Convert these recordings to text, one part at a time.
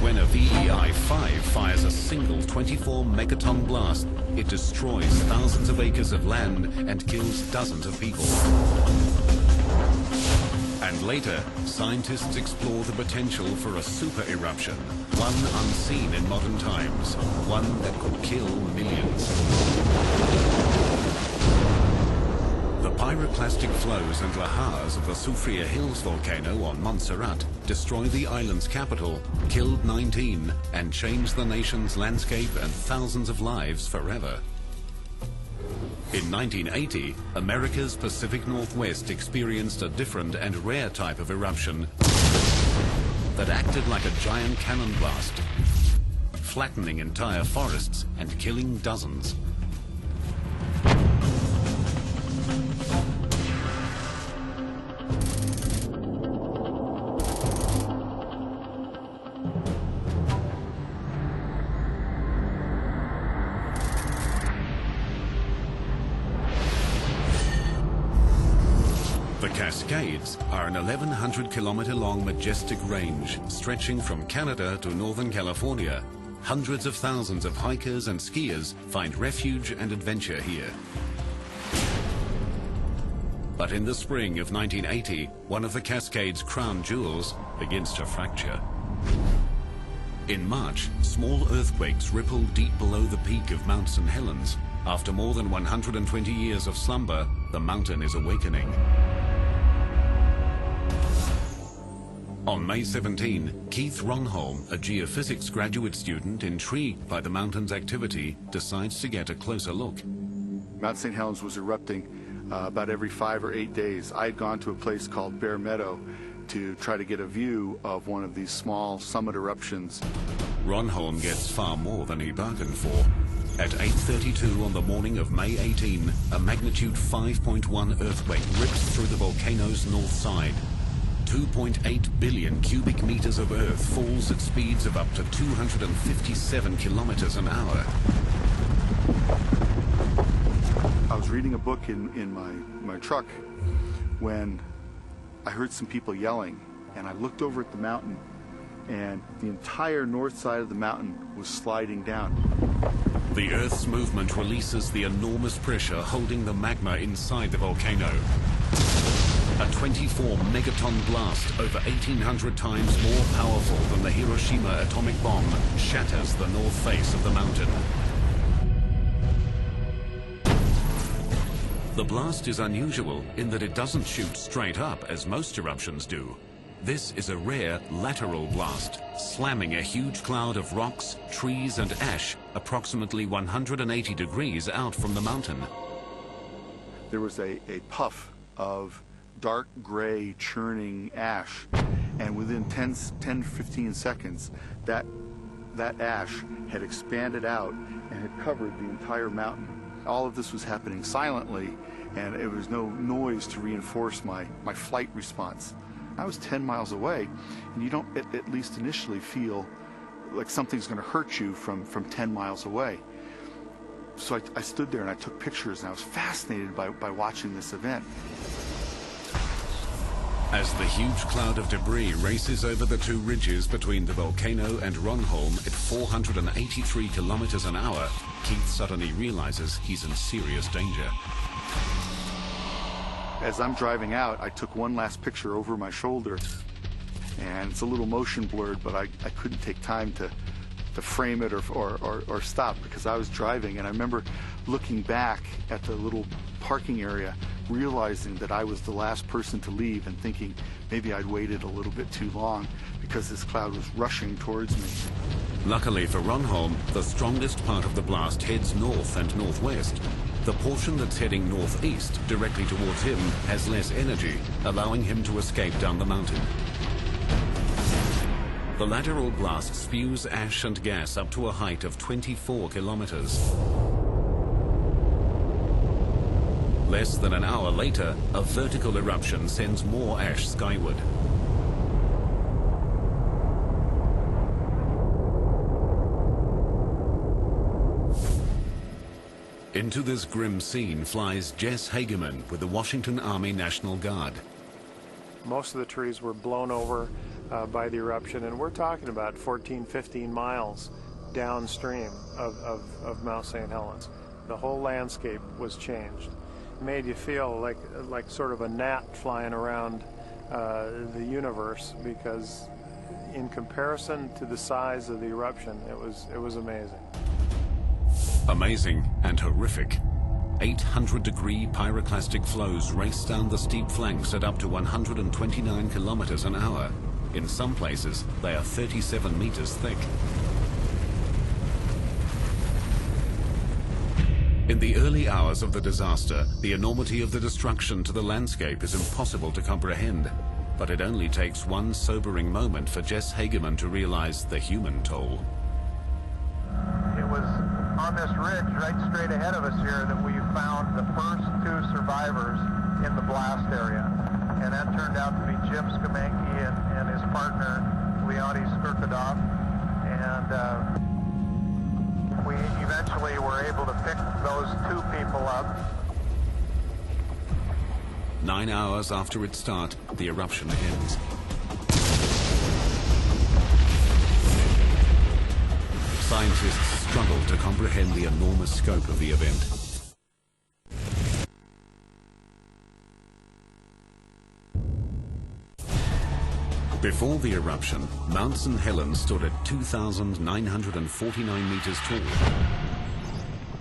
When a VEI-5 fires a single 24 megaton blast, it destroys thousands of acres of land and kills dozens of people. And later, scientists explore the potential for a super eruption, one unseen in modern times, one that could kill millions. The pyroclastic flows and lahars of the Soufriere Hills volcano on Montserrat destroyed the island's capital, killed 19, and changed the nation's landscape and thousands of lives forever. In 1980, America's Pacific Northwest experienced a different and rare type of eruption that acted like a giant cannon blast, flattening entire forests and killing dozens. The Cascades are an 1,100-kilometer-long majestic range stretching from Canada to Northern California. Hundreds of thousands of hikers and skiers find refuge and adventure here. But in the spring of 1980, one of the Cascades' crown jewels begins to fracture. In March, small earthquakes ripple deep below the peak of Mount St. Helens. After more than 120 years of slumber, the mountain is awakening. On May 17, Keith Ronholm, a geophysics graduate student intrigued by the mountain's activity, decides to get a closer look. Mount St. Helens was erupting about every 5 or 8 days. I had gone to a place called Bear Meadow to try to get a view of one of these small summit eruptions. Ronholm gets far more than he bargained for. At 8:32 on the morning of May 18, a magnitude 5.1 earthquake rips through the volcano's north side. 2.8 billion cubic meters of earth falls at speeds of up to 257 kilometers an hour. I was reading a book in my truck when I heard some people yelling, and I looked over at the mountain, and the entire north side of the mountain was sliding down. The Earth's movement releases the enormous pressure holding the magma inside the volcano. A 24 megaton blast, over 1,800 times more powerful than the Hiroshima atomic bomb, shatters the north face of the mountain. The blast is unusual in that it doesn't shoot straight up as most eruptions do. This is a rare lateral blast, slamming a huge cloud of rocks, trees and ash approximately 180 degrees out from the mountain. There was a puff of dark gray churning ash, and within 10-15 seconds that ash had expanded out and had covered the entire mountain. All of this was happening silently, and there was no noise to reinforce my flight response. I was 10 miles away, and you don't at least initially feel like something's going to hurt you from 10 miles away. So I stood there and I took pictures, and I was fascinated by watching this event. As the huge cloud of debris races over the two ridges between the volcano and Ronholm at 483 kilometers an hour, Keith suddenly realizes he's in serious danger. As I'm driving out, I took one last picture over my shoulder, and it's a little motion blurred, but I couldn't take time to frame it or stop because I was driving, and I remember looking back at the little parking area, realizing that I was the last person to leave and thinking maybe I'd waited a little bit too long because this cloud was rushing towards me. Luckily for Ronholm, the strongest part of the blast heads north and northwest. The portion that's heading northeast, directly towards him, has less energy, allowing him to escape down the mountain. The lateral blast spews ash and gas up to a height of 24 kilometers. Less than an hour later, a vertical eruption sends more ash skyward. Into this grim scene flies Jess Hageman with the Washington Army National Guard. Most of the trees were blown over by the eruption, and we're talking about 14, 15 miles downstream of Mount St. Helens. The whole landscape was changed. It made you feel like sort of a gnat flying around the universe, because in comparison to the size of the eruption, it was amazing. Amazing and horrific. 800-degree pyroclastic flows race down the steep flanks at up to 129 kilometers an hour. In some places, they are 37 meters thick. In the early hours of the disaster, the enormity of the destruction to the landscape is impossible to comprehend. But it only takes one sobering moment for Jess Hageman to realize the human toll. It was on this ridge right straight ahead of us here that we found the first 2 survivors in the blast area. And that turned out to be Jim Skamenke and his partner, Leonid Skurkadov. And we eventually were able to pick those 2 people up. 9 hours after its start, the eruption ends. Scientists struggle to comprehend the enormous scope of the event. Before the eruption, Mount St. Helens stood at 2,949 meters tall.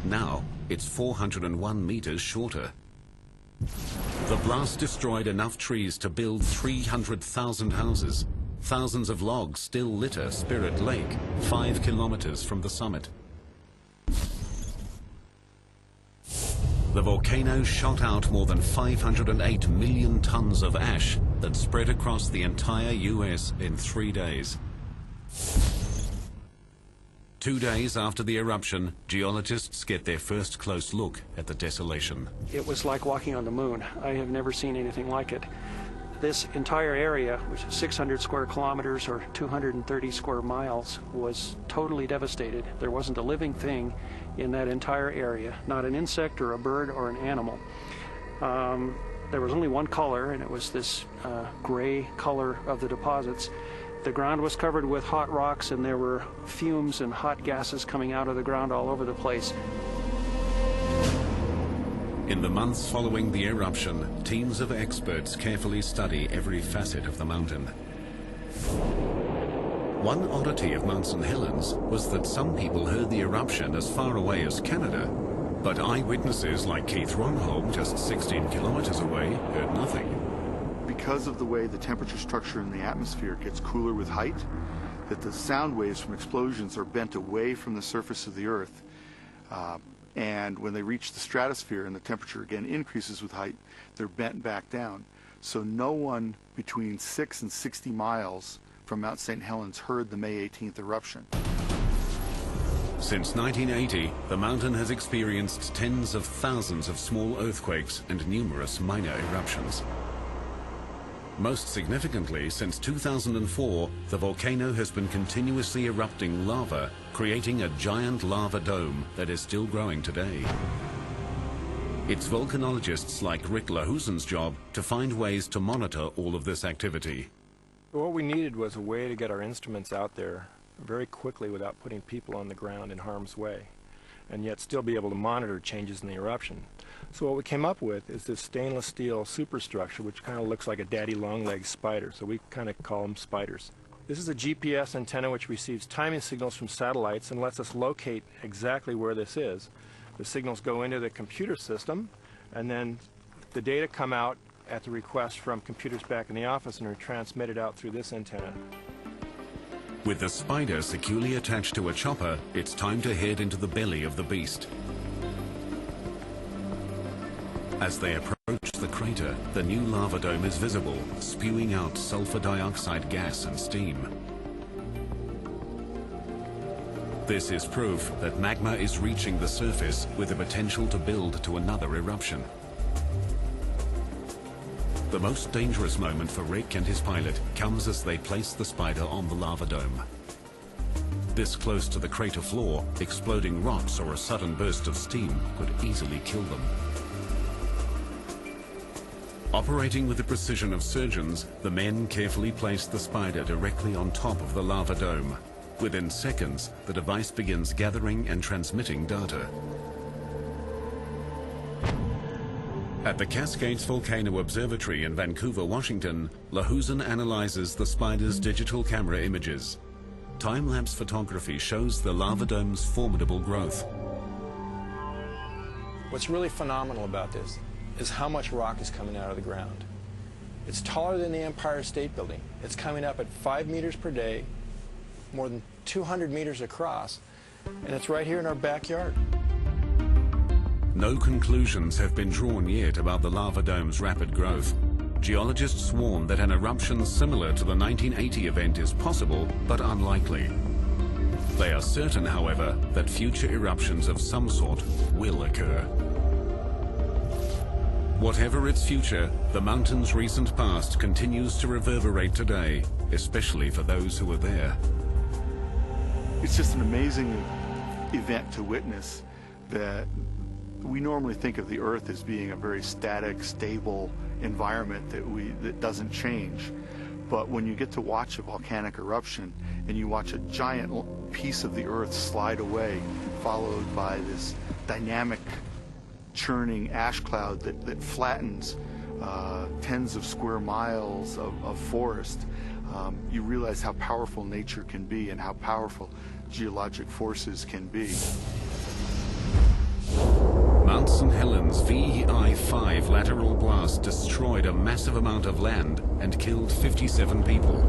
Now, it's 401 meters shorter. The blast destroyed enough trees to build 300,000 houses. Thousands of logs still litter Spirit Lake, 5 kilometers from the summit. The volcano shot out more than 508 million tons of ash that spread across the entire US in 3 days. 2 days after the eruption, geologists get their first close look at the desolation. It was like walking on the moon. I have never seen anything like it. This entire area, which is 600 square kilometers or 230 square miles, was totally devastated. There wasn't a living thing in that entire area, not an insect or a bird or an animal. There was only one color, and it was this gray color of the deposits. The ground was covered with hot rocks, and there were fumes and hot gases coming out of the ground all over the place. In the months following the eruption, teams of experts carefully study every facet of the mountain. One oddity of Mount St. Helens was that some people heard the eruption as far away as Canada, but eyewitnesses like Keith Ronholm, just 16 kilometers away, heard nothing. Because of the way the temperature structure in the atmosphere gets cooler with height, that the sound waves from explosions are bent away from the surface of the Earth. And when they reach the stratosphere and the temperature again increases with height, they're bent back down. So no one between 6 and 60 miles from Mount St. Helens heard the May 18th eruption. Since 1980, the mountain has experienced tens of thousands of small earthquakes and numerous minor eruptions. Most significantly, since 2004, the volcano has been continuously erupting lava, creating a giant lava dome that is still growing today. It's volcanologists like Rick Lahusen's job to find ways to monitor all of this activity. What we needed was a way to get our instruments out there very quickly without putting people on the ground in harm's way, and yet still be able to monitor changes in the eruption. So what we came up with is this stainless steel superstructure, which kind of looks like a daddy long-legged spider, so we kind of call them spiders. This is a GPS antenna which receives timing signals from satellites and lets us locate exactly where this is. The signals go into the computer system, and then the data come out at the request from computers back in the office and are transmitted out through this antenna. With the spider securely attached to a chopper, it's time to head into the belly of the beast. As they approach the crater, the new lava dome is visible, spewing out sulfur dioxide gas and steam. This is proof that magma is reaching the surface with the potential to build to another eruption. The most dangerous moment for Rick and his pilot comes as they place the spider on the lava dome. This close to the crater floor, exploding rocks or a sudden burst of steam could easily kill them. Operating with the precision of surgeons, the men carefully placed the spider directly on top of the lava dome. Within seconds, the device begins gathering and transmitting data. At the Cascades Volcano Observatory in Vancouver, Washington, Lahusen analyzes the spider's digital camera images. Time-lapse photography shows the lava dome's formidable growth. What's really phenomenal about this is how much rock is coming out of the ground. It's taller than the Empire State Building. It's coming up at 5 meters per day, more than 200 meters across, and it's right here in our backyard. No conclusions have been drawn yet about the lava dome's rapid growth. Geologists warn that an eruption similar to the 1980 event is possible, but unlikely. They are certain, however, that future eruptions of some sort will occur. Whatever its future, the mountain's recent past continues to reverberate today, especially for those who were there. It's just an amazing event to witness. That we normally think of the Earth as being a very static, stable environment that doesn't change. But when you get to watch a volcanic eruption and you watch a giant piece of the Earth slide away, followed by this dynamic churning ash cloud that flattens tens of square miles of forest, you realize how powerful nature can be and how powerful geologic forces can be. Mount St. Helens VEI-5 lateral blast destroyed a massive amount of land and killed 57 people.